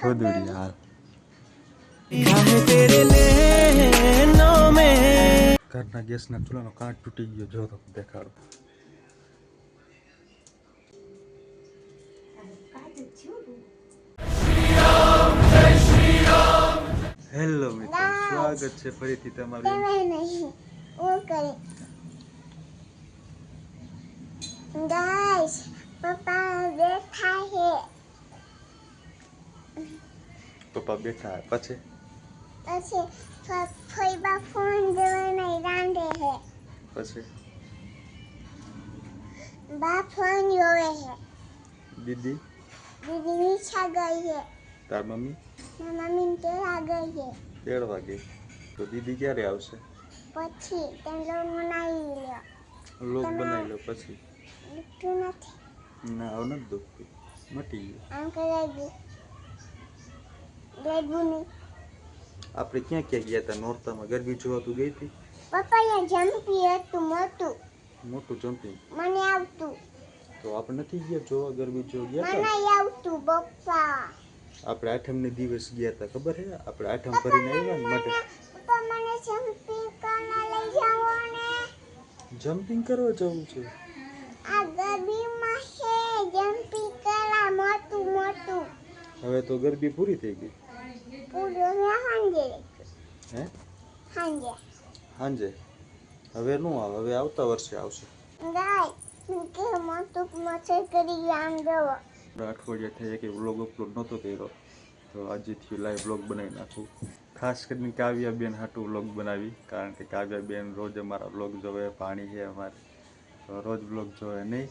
થોદુડી હાલ ઘરના ગેસના ચૂલાનો કાંટ તૂટી ગયો. જો તો દેખાડો. હેલો મિત્રો, સ્વાગત છે ફરીથી તમારું. ગાઈસ, પપ્પા બેઠા છે. પપ્પા બેઠા પછી ફોઈબા ફોન જોઈને રાંધે છે. પછી બા ફોન જોવે છે. દીદી નીચા ગઈ છે. તાર મમ્મી મમ્મી તેરા ગઈ છે. 13 વાગે. તો દીદી ક્યારે આવશે? પછી તેમ લોન બનાવી લ્યો. લોક બનાવી લો પછી. દુખતું નથી. ના આવ નથી દુખતું, મટી ગયું. આમ કરાવી નહીં. આપણે ક્યાં ક્યાં ગયા હતા નોરતામાં? ગરબી જોવા તું ગઈ હતી? પપ્પા અહીંયા જમ્પી હતું મોટું જમ્પિંગ. મને આવતું. તો આપણે નથી ગયા જોવા? ગરબી જોવા ગયા મને હતા? આવતું પપ્પા. આપણે આઠમને દિવસ ગયા હતા, ખબર છે? આપણે આઠમ કરીને આવ્યા ને માટે. પપ્પા મને જમ્પિંગ કરવા લઈ જાઓ ને. જમ્પિંગ કરવા જવું છે? આ ગરબીમાં છે જમ્પિંગ કરવા મોટું. હવે તો ગરબી પૂરી થઈ ગઈ. પૂરો મેં હાંજે. હે? હાંજે. હવે નું આવે, હવે આવતા વર્ષે આવશે. ગાય કે મોટું મચ્છર કરી આમ જોવો. અઠવાડિયા થઈ કે વ્લોગ અપલોડ નહોતો કર્યો, તો આજથી લાઈવ વ્લોગ બનાવી નાખું. ખાસ કરીને કાવ્યાબેન હાટું વ્લોગ બનાવી, કારણ કે કાવ્યાબેન રોજ અમારા વ્લોગ જોવે. પાણી છે અમારે તો રોજ વ્લોગ જોવે નહીં.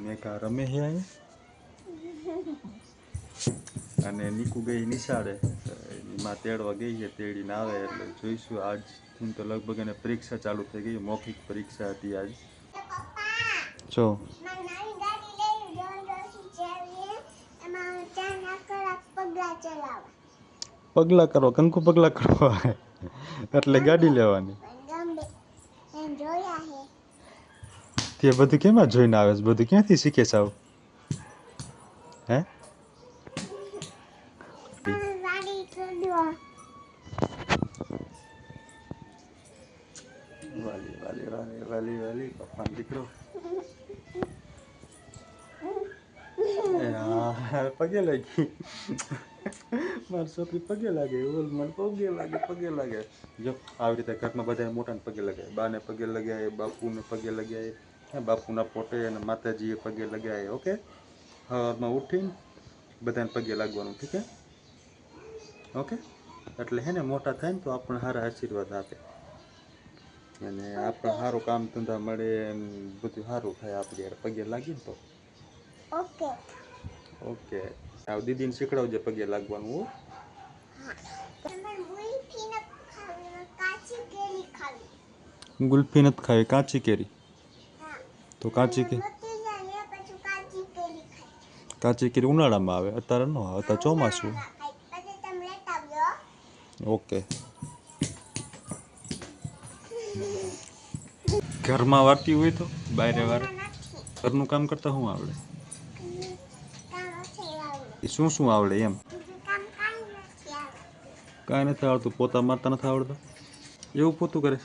મેકા રમે છે અહીંયા, અને નીકુ ગઈ નિશાળે. એમાં તેડવા ગઈ છે, તેડીને આવે એટલે જોઈશું. આજથી તો લગભગ એને પરીક્ષા ચાલુ થઈ ગઈ. મૌખિક પરીક્ષા હતી આજ. જો પગલા કરો, કંકુ પગલા કરવા એટલે ગાડી લેવાની. તે બધું કેમાં જોઈને આવે છે? બધું ક્યાંથી શીખે છે આવું? હે? વાલી પપ્પા દીકરો. પગે લાગી મારી છોકરી, પગે લાગે. પગે લાગે. જો આવી રીતે ઘરમાં બધાને મોટાને પગે લગાય. બાને પગે લગાય, બાપુને પગે લગાય, બાપુના પોતે અને માતાજીએ પગે લગાય. ઓકે, સવારમાં ઉઠીને બધાને પગે લાગવાનું. ઠીક છે? ઓકે, એટલે હે ને મોટા થાય ને તો આપણને સારા આશીર્વાદ આપે, અને આપણે સારું કામ ધંધા મળે, બધું સારું થાય. આપણે પગે લાગીને તો ઓકે. આવ દીદીને શીખડાવજે પગે લાગવાનું. ગુલ્ફી નથી ખાવી, કાચી કેરી. તો કાચી કેરી ઉનાળામાં આવે, અત્યારે ન આવે, અત્યારે ચોમાસું. ઓકે. ઘરમાં વારતી હોય તો બહાર વાર ઘરનું કામ કરતા શું આવડે? શું આવડે એમ? કાંઈ નથી આવડતું. પોતા મારતા નથી આવડતા? એવું પોતું કરે?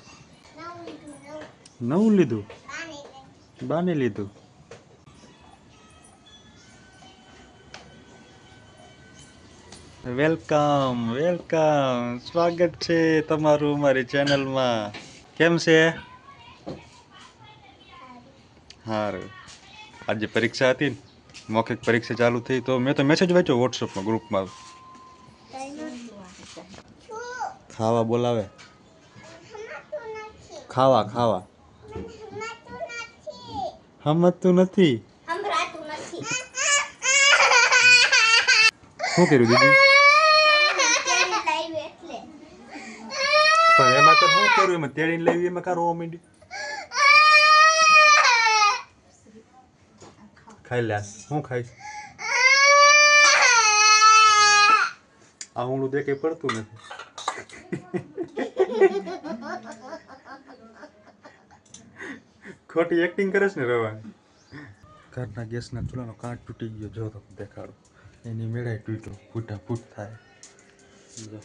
નવું લીધું? બાને લીધું? વેલકમ. સ્વાગત છે તમારું અમારી ચેનલમાં. કેમ છે? સારું. આજે પરીક્ષા હતી ને, મૌખિક પરીક્ષા ચાલુ થઈ, તો મેં તો મેસેજ વાંચ્યો વોટ્સઅપમાં ગ્રુપમાં. ખાવા બોલાવે. ખાવા સમજતું નથી. શું કર્યું દીદી? પણ એમાં તો શું કર્યું? એમાં તેડીને લેવી, એમાં કા રોવા માંડી? ખાઈ લે. શું ખાઈશ? આવડું દે કઈ પડતું નથી. ખોટી એક્ટિંગ કરે છે ને રવાની. ઘરના ગેસના ચૂલાનો કાંટ તૂટી ગયો. જો તો દેખાડો. એની મેળાય તૂટ્યો, ફૂટા ફૂટ થાય. જો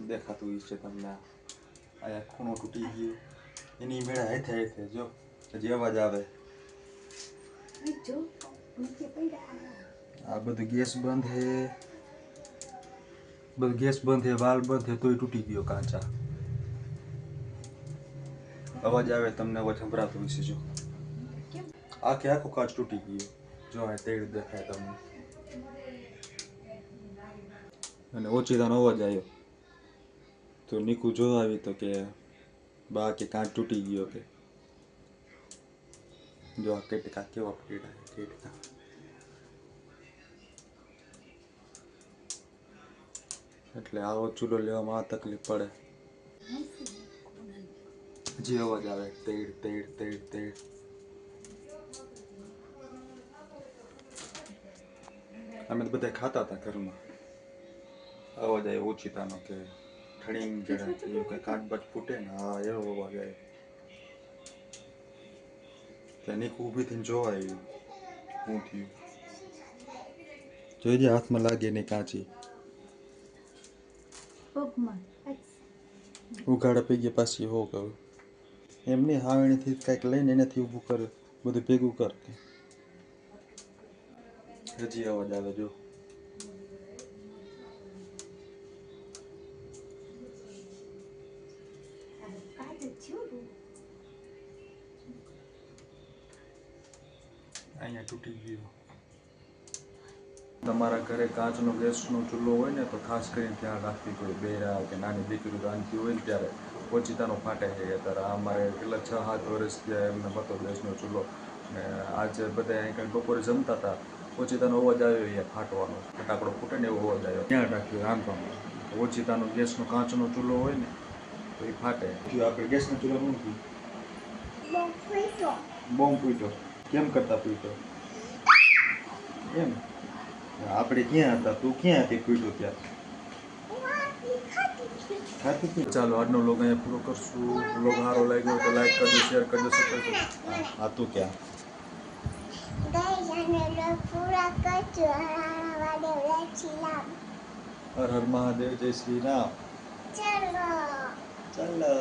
દેખાતું છે તમને, અહીંયા ખૂણો તૂટી ગયો, એની મેળા હેઠે હેઠે જો હજી અવાજ આવે. આ બધું ગેસ બંધ હે, બધું ગેસ બંધ હે, વાલ બંધ હે, તોય તૂટી ગયો કાચા. અવાજ આવે તમને, અવાજ સંભળાતો હશે. જો આખે આખો કાચ તૂટી ગયો. જો આ તેડ દેખાય તમને, અને ઓચિતાનો અવાજ આવ્યો તો નીકુ જો આવી તો કે બા કે કાચ તૂટી ગયો કે. જો આ કેટકા કેવા પડ્યા કેટકા. એટલે આવો ચૂલો લેવામાં આ તકલીફ પડે. જે અવાજ આવે તેડ તેડ તેડ તેડ. અમે તો બધા ખાતા હતા ઘરમાં, અવાજ આવ્યો ઓચિતાનો કે ઠણીંગ જડે એવું કઈ કાચ બાચ ફૂટે ને, હા એવો અવાજ આવ્યો. ત્યાં નીકુ ઊભી થઈને જોવા આવી, શું થયું જોઈજે, હાથમાં લાગે નહીં કાચી. ઉઘાડા પૈકી પાછી હો કહું એમની હાવણીથી કંઈક લઈને એનાથી ઊભું કરે, બધું ભેગું કરતી. હજી અવાજ આવે જો. અહીંયા તૂટી ગયો. તમારા ઘરે કાચનો ગેસનો ચૂલો હોય ને તો ખાસ કરીને ધ્યાન રાખવી પડે. બેરા કે નાની દીકરી રાંધતી હોય ને ત્યારે ઓચિતાનો ફાટે છે. અત્યારે અમારે કેટલા 6-7 વર્ષ થયા એમને હતો ગેસનો ચૂલો, ને આજે બધા અહીં કંઈ બપોરે જમતા હતા, ઓચિતાનો અવાજ આવ્યો અહીંયા ફાટવાનો, ફટાકડો ફૂટે ને એવો અવાજ આવ્યો. ધ્યાન રાખ્યું રાંધવામાં, ઓચિતાનો ગેસનો કાચનો ચૂલો હોય ને તો એ ફાટે. આપણે ગેસનો ચૂલો શું થયું? બોમ્બ ફૂટ્યો. કેમ કરતા ફૂટ્યો એમ? આપણે ક્યાં હતા, તું ક્યાં હતી ફૂટ્યો ત્યાં? ખાતી હતી. ચાલો આજનો વ્લોગ અહીંયા પૂરો કરશું. વ્લોગ સારો લાગ્યો તો લાઈક કરજો, શેર કરજો, સબસ્ક્રાઈબ કરજો. હા તું ક્યાં? હર હર મહાદેવ, જય શ્રી રામ. ચાલો.